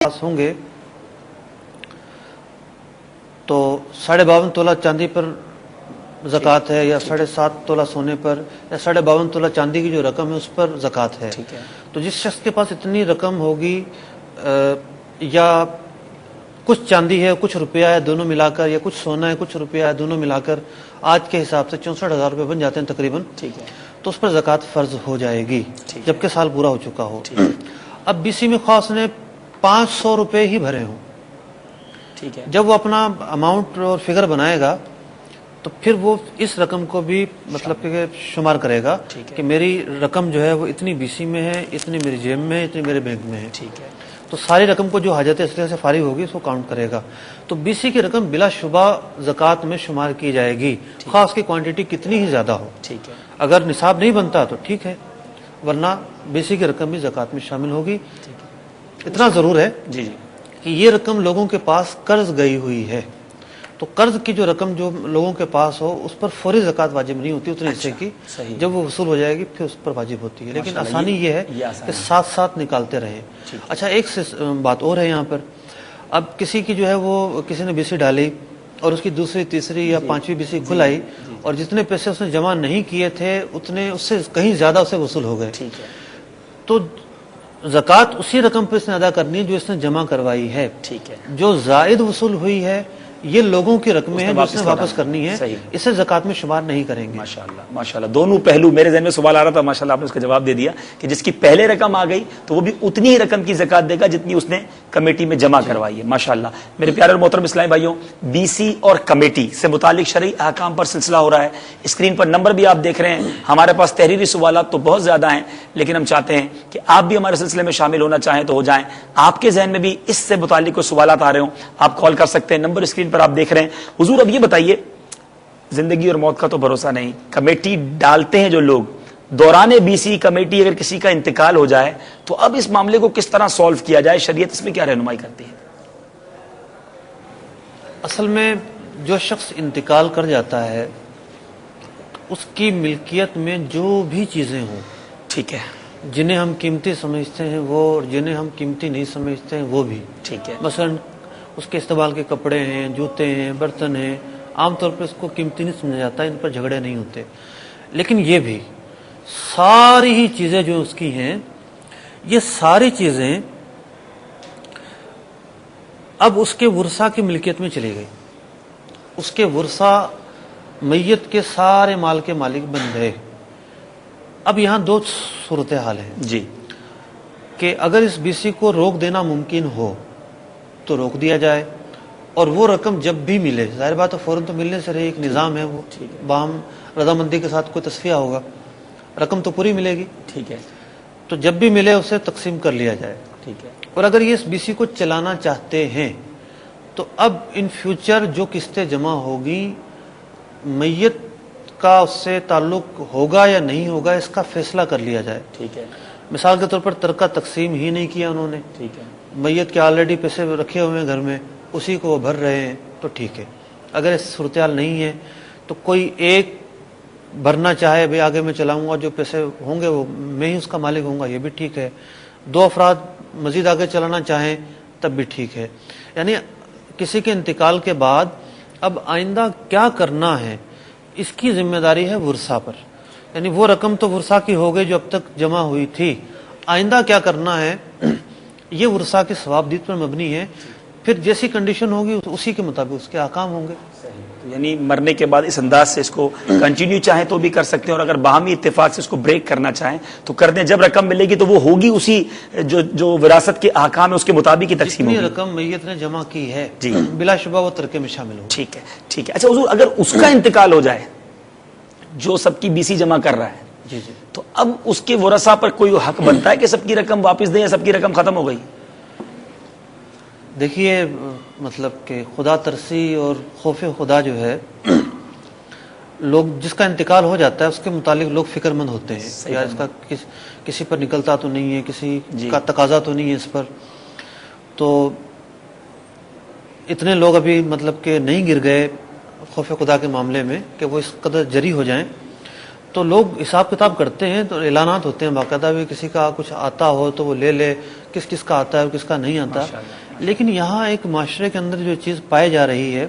पास होंगे तो 52.5 तोला चांदी पर ज़कात है, या 7.5 तोला सोने पर, या 52.5 तोला चांदी की जो रकम है उस पर ज़कात है। तो जिस शख्स के पास इतनी रकम होगी या कुछ चांदी है कुछ रुपया है दोनों मिलाकर, या कुछ सोना है कुछ रुपया है दोनों मिलाकर, आज के हिसाब से 64,000 रुपये बन जाते हैं तकरीबन। ठीक है, तो उस पर ज़कात फ़र्ज हो जाएगी जबकि साल पूरा हो चुका हो। अब बीसी में ख़ास ने 500 रुपये ही भरे हों, ठीक है, जब वो अपना अमाउंट और फिगर बनाएगा तो फिर वो इस रकम को भी मतलब कि शुमार करेगा कि मेरी रकम जो है वो इतनी बीसी में है, इतनी मेरी जेब में है, इतनी मेरे बैंक में है। ठीक है, तो सारी रकम को जो हाजत असलिया से फारिग होगी उसको काउंट करेगा। तो बीसी की रकम बिलाशुबा ज़कात में शुमार की जाएगी, खास की क्वांटिटी कितनी ही ज़्यादा हो। ठीक है, अगर निसाब नहीं बनता तो ठीक है, वरना बीसी की रकम भी ज़कात में शामिल होगी। इतना ज़रूर है जी कि ये रकम लोगों के पास कर्ज गई हुई है, तो कर्ज की जो रकम जो लोगों के पास हो उस पर फौरी ज़कात वाजिब नहीं होती उतने हिस्से की, जब वो वसूल हो जाएगी फिर उस पर वाजिब होती है। लेकिन आसानी ये है कि साथ साथ निकालते रहे। अच्छा, एक बात और है यहाँ पर, अब किसी की जो है वो किसी ने बीसी डाली और उसकी दूसरी तीसरी या पांचवी बीसी खुल आई और जितने पैसे उसने जमा नहीं किए थे उतने उससे कहीं ज़्यादा उसे वसूल हो गए, तो ज़कात उसी रकम पर इसने अदा करनी है जो इसने जमा करवाई है। ठीक है, जो जायद वसूल हुई है ये लोगों की रकमें हैं जो इसने वापस करनी है, इसे ज़कात में शुमार नहीं करेंगे। माशाल्लाह माशाल्लाह, दोनों पहलू मेरे ज़हन में सवाल आ रहा था, माशाल्लाह आपने उसका जवाब दे दिया कि जिसकी पहले रकम आ गई तो वो भी उतनी ही रकम की ज़कात देगा जितनी उसने कमेटी में जमा करवाई है। माशाल्लाह। मेरे प्यारे और मोहतरम इस्लामी भाइयों, बीसी और कमेटी से मुतालिक शरई अहकाम पर सिलसिला हो रहा है। स्क्रीन पर नंबर भी आप देख रहे हैं। हमारे पास तहरीरी सवालात तो बहुत ज्यादा हैं, लेकिन हम चाहते हैं कि आप भी हमारे सिलसिले में शामिल होना चाहें तो हो जाएं। आपके जहन में भी इससे मुतालिक कोई सवालात आ रहे हो, आप कॉल कर सकते हैं, नंबर स्क्रीन पर आप देख रहे हैं। हुजूर, अब ये बताइए, जिंदगी और मौत का तो भरोसा नहीं, कमेटी डालते हैं जो लोग, दौरान बीसी कमेटी अगर किसी का इंतकाल हो जाए तो अब इस मामले को किस तरह सॉल्व किया जाए, शरीयत इसमें क्या रहनुमाई करती है? असल में जो शख्स इंतकाल कर जाता है उसकी मिल्कियत में जो भी चीजें हों, ठीक है, जिन्हें हम कीमती समझते हैं वो और जिन्हें हम कीमती नहीं समझते हैं वो भी, ठीक है, मसलन उसके इस्तेमाल के कपड़े हैं, जूते हैं, बर्तन हैं, आमतौर पर इसको कीमती नहीं समझा जाता, इन पर झगड़े नहीं होते। लेकिन ये भी सारी ही चीजें जो उसकी हैं, ये सारी चीजें अब उसके वुरसा की मिल्कियत में चली गई। उसके वुरसा मैयत के सारे माल के मालिक बन गए। अब यहां दो सूरत हाल हैं जी, कि अगर इस बीसी को रोक देना मुमकिन हो तो रोक दिया जाए, और वो रकम जब भी मिले, जाहिर बात है फौरन तो मिलने से रही, एक निज़ाम है वो, बाहम रजामंदी के साथ कोई तस्फिया होगा, रकम तो पूरी मिलेगी, ठीक है, तो जब भी मिले उसे तकसीम कर लिया जाए, ठीक है। और अगर ये इस बीसी को चलाना चाहते हैं तो अब इन फ्यूचर जो किस्तें जमा होगी, मैयत का उससे ताल्लुक होगा या नहीं होगा इसका फैसला कर लिया जाए, ठीक है। मिसाल के तौर पर तरका तकसीम ही नहीं किया उन्होंने, ठीक है, मैयत के ऑलरेडी पैसे रखे हुए हैं घर में, उसी को वो भर रहे हैं तो ठीक है। अगर इस सूरत हाल नहीं है तो कोई एक भरना चाहे, भाई आगे मैं चलाऊंगा, जो पैसे होंगे वो मैं ही उसका मालिक होऊंगा, ये भी ठीक है। दो अफराद मजीद आगे चलाना चाहें तब भी ठीक है। यानी किसी के इंतकाल के बाद अब आइंदा क्या करना है इसकी जिम्मेदारी है वुरसा पर। यानी वो रकम तो वुरसा की हो गई जो अब तक जमा हुई थी, आइंदा क्या करना है ये वुरसा की सवाबदीद पर मबनी है, फिर जैसी कंडीशन होगी उसी के मुताबिक उसके अहकाम होंगे। यानी मरने के बाद इस अंदाज से इसको कंटिन्यू चाहें तो भी कर सकते हैं, और अगर बाहमी इत्तेफाक से इसको ब्रेक करना चाहें तो कर दें। जब रकम मिलेगी तो वो होगी उसी जो विरासत के अहकाम है उसके मुताबिक ही तकसीम होगी। रकम मैयत ने जमा की है जी, बिलाशुबा वो तरके में शामिल हो। ठीक है, ठीक है। अच्छा हुजूर, अगर उसका इंतकाल हो जाए जो सबकी बीसी जमा कर रहा है जी जी, तो अब उसके वरसा पर कोई हक बनता है कि सबकी रकम वापस दें या सबकी रकम खत्म हो गई? देखिए, मतलब कि खुदा तरसी और खौफ खुदा जो है, लोग जिसका इंतकाल हो जाता है उसके मुतालिक लोग फिक्रमंद होते हैं, या इसका किसी पर निकलता तो नहीं है, किसी का तकाजा तो नहीं है इस पर, तो इतने लोग अभी मतलब कि नहीं गिर गए खौफ खुदा के मामले में कि वो इस कदर जरी हो जाएं, तो लोग हिसाब किताब करते हैं, तो ऐलानात होते हैं बाकायदा भी, किसी का कुछ आता हो तो वो ले ले, کس کس کا آتا ہے اور کس کا نہیں آتا. لیکن یہاں ایک معاشرے کے اندر جو چیز پائی جا رہی ہے